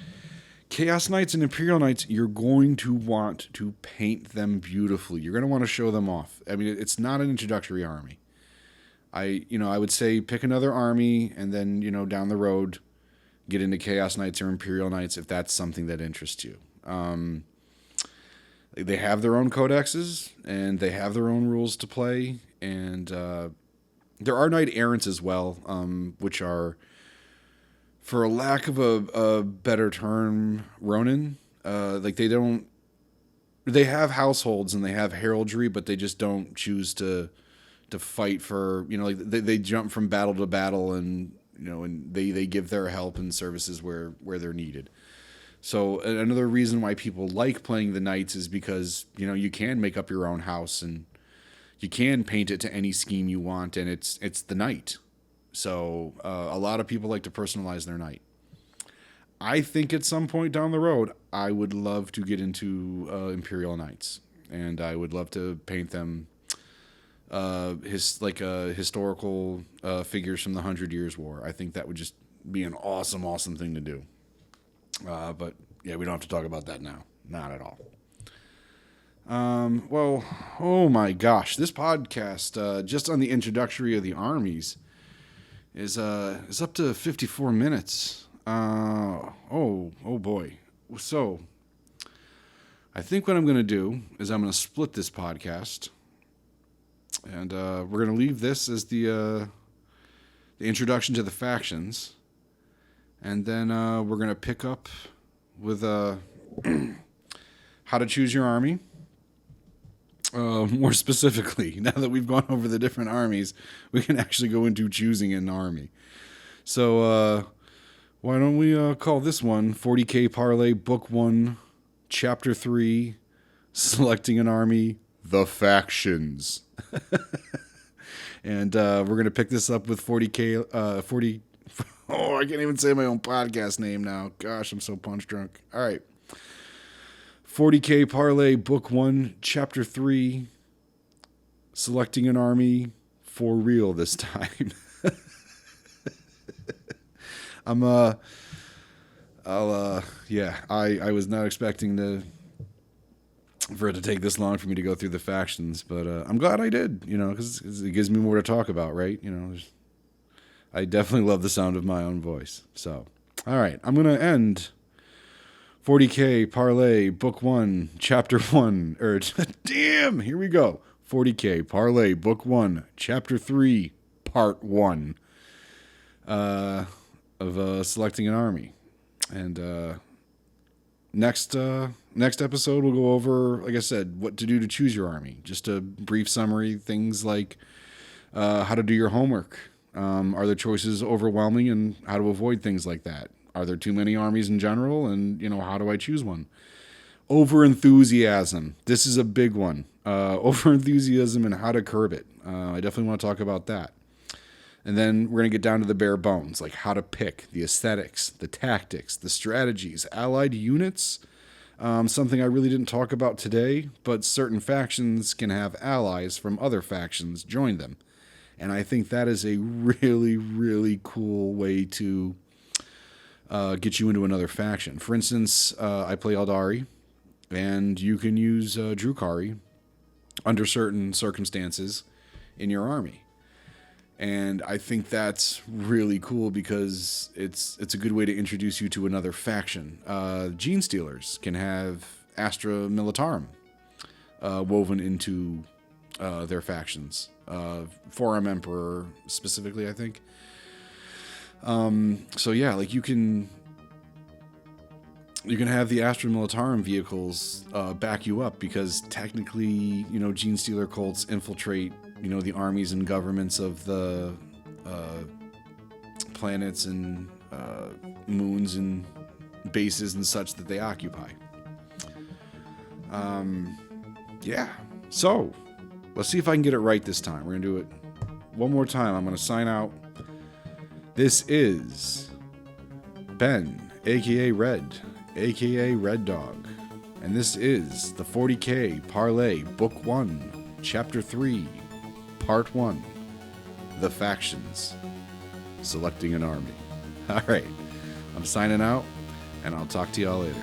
Chaos Knights and Imperial Knights, you're going to want to paint them beautifully. You're going to want to show them off. I mean, it's not an introductory army. I would say pick another army and then, down the road, get into Chaos Knights or Imperial Knights if that's something that interests you. They have their own codexes and they have their own rules to play. And there are Knight Errants as well, which are, for a lack of a better term, Ronin. They have households and they have heraldry, but they just don't choose to fight for, they jump from battle to battle and, and they give their help and services where they're needed. So another reason why people like playing the Knights is because, you can make up your own house and you can paint it to any scheme you want, and it's the Knight. So a lot of people like to personalize their Knight. I think at some point down the road, I would love to get into Imperial Knights, and I would love to paint them historical figures from the 100 Years' War. I think that would just be an awesome, awesome thing to do. But yeah, we don't have to talk about that now. Not at all. Well, oh my gosh, this podcast just on the introductory of the armies is up to 54 minutes. Oh boy. So I think what I'm going to do is I'm going to split this podcast, and we're going to leave this as the introduction to the factions, and then we're going to pick up with how to choose your army. More specifically, now that we've gone over the different armies, we can actually go into choosing an army. So why don't we call this one 40K Parley Book 1, Chapter 3, Selecting an Army, The Factions. And we're going to pick this up with 40K, 40... Oh, I can't even say my own podcast name now. Gosh, I'm so punch drunk. All right. 40K Parley, Book 1, Chapter 3, Selecting an Army for real this time. I was not expecting for it to take this long for me to go through the factions, but I'm glad I did, because it gives me more to talk about, right? I definitely love the sound of my own voice. So, all right, I'm going to end 40K Parley, Book 1, Chapter 1, damn, here we go. 40K Parley, Book 1, Chapter 3, Part 1, of selecting an army. And next episode, we'll go over, like I said, what to do to choose your army. Just a brief summary, things like how to do your homework. Are the choices overwhelming, and how to avoid things like that? Are there too many armies in general? And, how do I choose one? Over-enthusiasm. This is a big one. Over-enthusiasm and how to curb it. I definitely want to talk about that. And then we're going to get down to the bare bones, like how to pick, the aesthetics, the tactics, the strategies, allied units. Something I really didn't talk about today, but certain factions can have allies from other factions join them. And I think that is a really, really cool way to get you into another faction. For instance, I play Eldari, and you can use Drukhari under certain circumstances in your army. And I think that's really cool because it's a good way to introduce you to another faction. Gene Stealers can have Astra Militarum woven into their factions. Forum Emperor specifically, I think. So yeah, like you can have the Astra Militarum vehicles back you up, because technically, Gene Stealer cults infiltrate, the armies and governments of the planets and moons and bases and such that they occupy. Yeah. So, let's see if I can get it right this time. We're going to do it one more time. I'm going to sign out. This is Ben, a.k.a. Red, a.k.a. Red Dog. And this is the 40K Parley, Book 1, Chapter 3, Part 1, The Factions, Selecting an Army. All right. I'm signing out, and I'll talk to y'all later.